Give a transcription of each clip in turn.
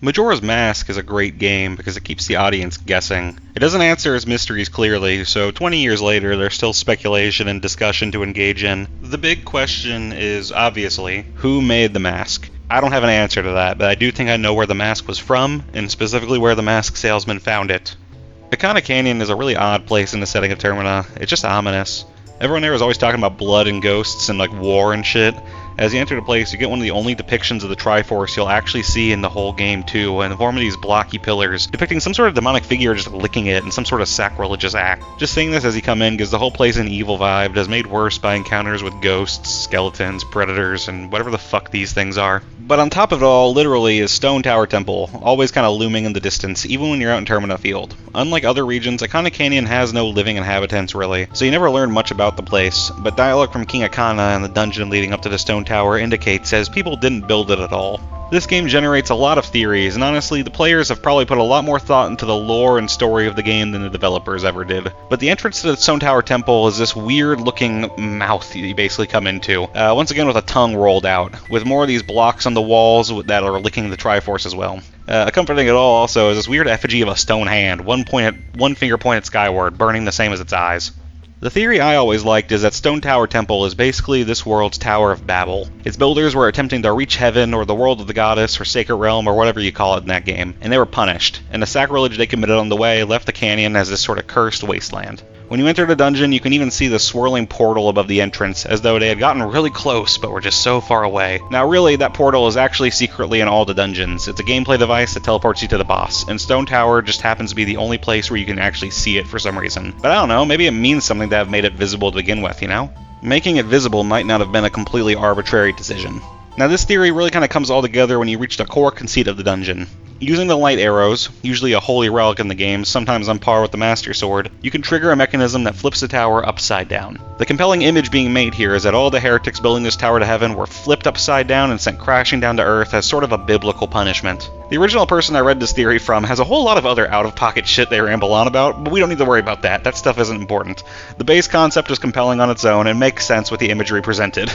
Majora's Mask is a great game because it keeps the audience guessing. It doesn't answer its mysteries clearly, so 20 years later there's still speculation and discussion to engage in. The big question is, obviously, who made the mask? I don't have an answer to that, but I do think I know where the mask was from, and specifically where the mask salesman found it. Ikana Canyon is a really odd place in the setting of Termina. It's just ominous. Everyone there is always talking about blood and ghosts and like war and shit. As you enter the place, you get one of the only depictions of the Triforce you'll actually see in the whole game too, in the form of these blocky pillars, depicting some sort of demonic figure just licking it in some sort of sacrilegious act. Just seeing this as you come in gives the whole place an evil vibe that is made worse by encounters with ghosts, skeletons, predators, and whatever the fuck these things are. But on top of it all, literally, is Stone Tower Temple, always kind of looming in the distance, even when you're out in Termina Field. Unlike other regions, Ikana Canyon has no living inhabitants, really, so you never learn much about the place, but dialogue from King Ikana and the dungeon leading up to the Stone Tower indicates as people didn't build it at all. This game generates a lot of theories, and honestly, the players have probably put a lot more thought into the lore and story of the game than the developers ever did. But the entrance to the Stone Tower Temple is this weird-looking mouth that you basically come into, once again with a tongue rolled out, with more of these blocks on the walls that are licking the Triforce as well. Comforting it all also is this weird effigy of a stone hand, one finger pointed skyward, burning the same as its eyes. The theory I always liked is that Stone Tower Temple is basically this world's Tower of Babel. Its builders were attempting to reach heaven, or the world of the goddess, or sacred realm, or whatever you call it in that game, and they were punished, and the sacrilege they committed on the way left the canyon as this sort of cursed wasteland. When you enter the dungeon, you can even see the swirling portal above the entrance, as though they had gotten really close, but were just so far away. Now really, that portal is actually secretly in all the dungeons. It's a gameplay device that teleports you to the boss, and Stone Tower just happens to be the only place where you can actually see it for some reason. But I don't know, maybe it means something to have made it visible to begin with, you know? Making it visible might not have been a completely arbitrary decision. Now this theory really kind of comes all together when you reach the core conceit of the dungeon. Using the light arrows, usually a holy relic in the game, sometimes on par with the Master Sword, you can trigger a mechanism that flips the tower upside down. The compelling image being made here is that all the heretics building this tower to heaven were flipped upside down and sent crashing down to earth as sort of a biblical punishment. The original person I read this theory from has a whole lot of other out-of-pocket shit they ramble on about, but we don't need to worry about that. That stuff isn't important. The base concept is compelling on its own and makes sense with the imagery presented.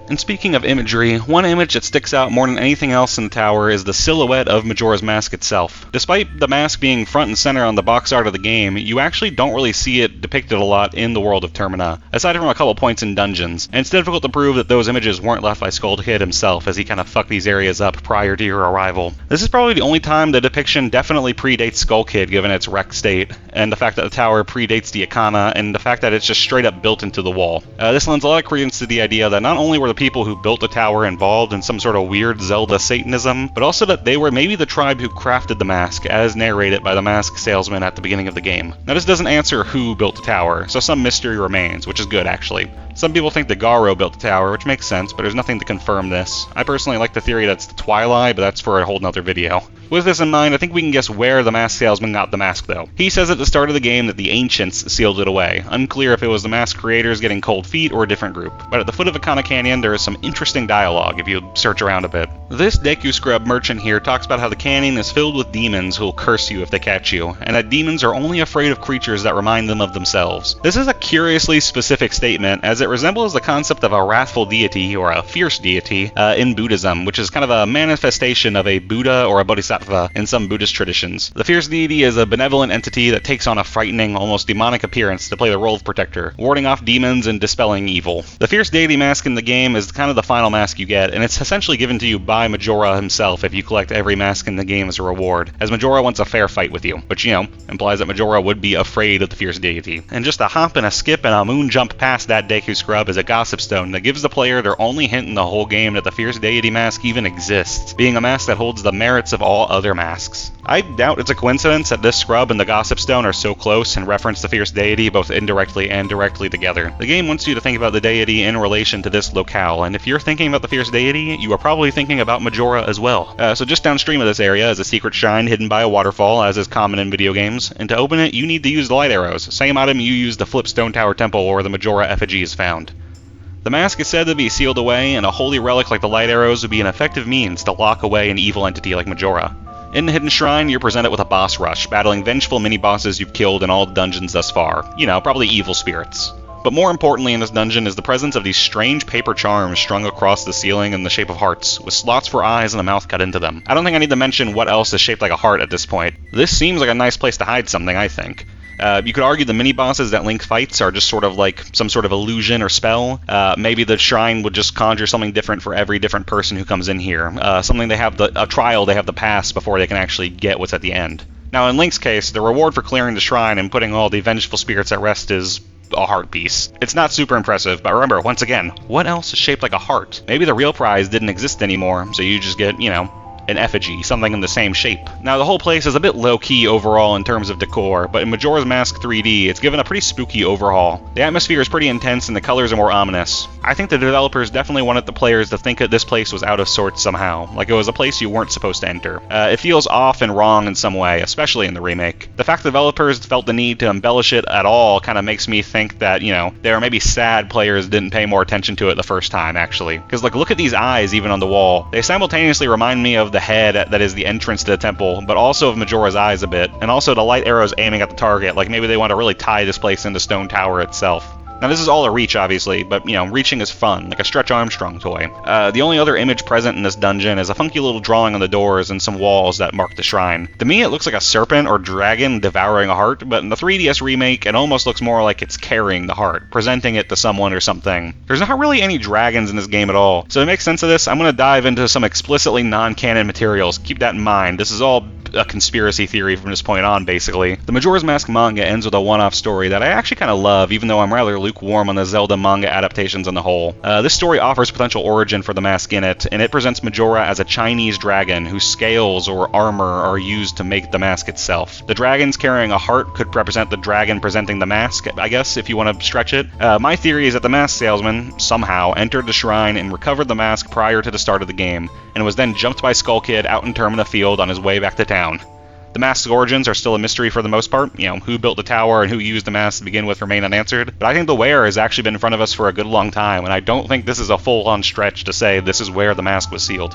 And speaking of imagery, one image that sticks out more than anything else in the tower is the silhouette of Majora's Mask itself. Despite the mask being front and center on the box art of the game, you actually don't really see it depicted a lot in the world of Termina, aside from a couple points in dungeons, and it's difficult to prove that those images weren't left by Skull Kid himself as he kind of fucked these areas up prior to your arrival. This is probably the only time the depiction definitely predates Skull Kid given its wrecked state, and the fact that the tower predates the Ikana, and the fact that it's just straight up built into the wall. This lends a lot of credence to the idea that not only were the people who built the tower involved in some sort of weird Zelda Satanism, but also that they were maybe the tribe who crafted the mask, as narrated by the mask salesman at the beginning of the game. Now this doesn't answer who built the tower, so some mystery remains, which is good actually. Some people think that Garo built the tower, which makes sense, but there's nothing to confirm this. I personally like the theory that it's the Twilight, but that's for a whole nother video. With this in mind, I think we can guess where the mask salesman got the mask, though. He says at the start of the game that the Ancients sealed it away. Unclear if it was the mask creators getting cold feet or a different group. But at the foot of Ikana Canyon, there is some interesting dialogue if you search around a bit. This Deku Scrub merchant here talks about how the canyon is filled with demons who will curse you if they catch you, and that demons are only afraid of creatures that remind them of themselves. This is a curiously specific statement, as it resembles the concept of a wrathful deity, or a fierce deity, in Buddhism, which is kind of a manifestation of a Buddha or a Bodhisattva in some Buddhist traditions. The fierce deity is a benevolent entity that takes on a frightening, almost demonic appearance to play the role of protector, warding off demons and dispelling evil. The fierce deity mask in the game is kind of the final mask you get, and it's essentially given to you by Majora himself if you collect every mask in the game as a reward, as Majora wants a fair fight with you, which, you know, implies that Majora would be afraid of the fierce deity. And just a hop and a skip and a moon jump past that Deku Scrub is a gossip stone that gives the player their only hint in the whole game that the fierce deity mask even exists, being a mask that holds the merits of all other masks. I doubt it's a coincidence that this scrub and the gossip stone are so close and reference the fierce deity both indirectly and directly together. The game wants you to think about the deity in relation to this locale, and if you're thinking about the fierce deity, you are probably thinking about Majora as well. So just downstream of this area is a secret shrine hidden by a waterfall, as is common in video games, and to open it you need to use the light arrows, same item you use to flip Stone Tower Temple where the Majora effigy is found. The mask is said to be sealed away, and a holy relic like the light arrows would be an effective means to lock away an evil entity like Majora. In the hidden shrine, you're presented with a boss rush, battling vengeful mini-bosses you've killed in all the dungeons thus far. You know, probably evil spirits. But more importantly in this dungeon is the presence of these strange paper charms strung across the ceiling in the shape of hearts, with slots for eyes and a mouth cut into them. I don't think I need to mention what else is shaped like a heart at this point. This seems like a nice place to hide something, I think. You could argue the mini-bosses that Link fights are just sort of like some sort of illusion or spell. Maybe the shrine would just conjure something different for every different person who comes in here. Something they have a trial they have to pass before they can actually get what's at the end. Now in Link's case, the reward for clearing the shrine and putting all the vengeful spirits at rest is a heart piece. It's not super impressive, but remember, once again, what else is shaped like a heart? Maybe the real prize didn't exist anymore, so you just get, an effigy, something in the same shape. Now, the whole place is a bit low-key overall in terms of decor, but in Majora's Mask 3D, it's given a pretty spooky overhaul. The atmosphere is pretty intense and the colors are more ominous. I think the developers definitely wanted the players to think that this place was out of sorts somehow, like it was a place you weren't supposed to enter. It feels off and wrong in some way, especially in the remake. The fact the developers felt the need to embellish it at all kind of makes me think that, they were maybe sad players didn't pay more attention to it the first time, actually. Because, look at these eyes even on the wall. They simultaneously remind me of the head that is the entrance to the temple, but also of Majora's eyes a bit, and also the light arrows aiming at the target, like maybe they want to really tie this place into Stone Tower itself. Now this is all a reach, obviously, but, reaching is fun, like a Stretch Armstrong toy. The only other image present in this dungeon is a funky little drawing on the doors and some walls that mark the shrine. To me, it looks like a serpent or dragon devouring a heart, but in the 3DS remake, it almost looks more like it's carrying the heart, presenting it to someone or something. There's not really any dragons in this game at all, so to make sense of this, I'm going to dive into some explicitly non-canon materials. Keep that in mind. This is all a conspiracy theory from this point on, basically. The Majora's Mask manga ends with a one-off story that I actually kind of love, even though I'm rather lukewarm on the Zelda manga adaptations on the whole. This story offers potential origin for the mask in it, and it presents Majora as a Chinese dragon whose scales or armor are used to make the mask itself. The dragons carrying a heart could represent the dragon presenting the mask, I guess, if you want to stretch it. My theory is that the mask salesman, somehow, entered the shrine and recovered the mask prior to the start of the game, and was then jumped by Skull Kid out in Termina Field on his way back to town. The mask's origins are still a mystery for the most part. Who built the tower and who used the mask to begin with remain unanswered. But I think the wearer has actually been in front of us for a good long time, and I don't think this is a full-on stretch to say this is where the mask was sealed.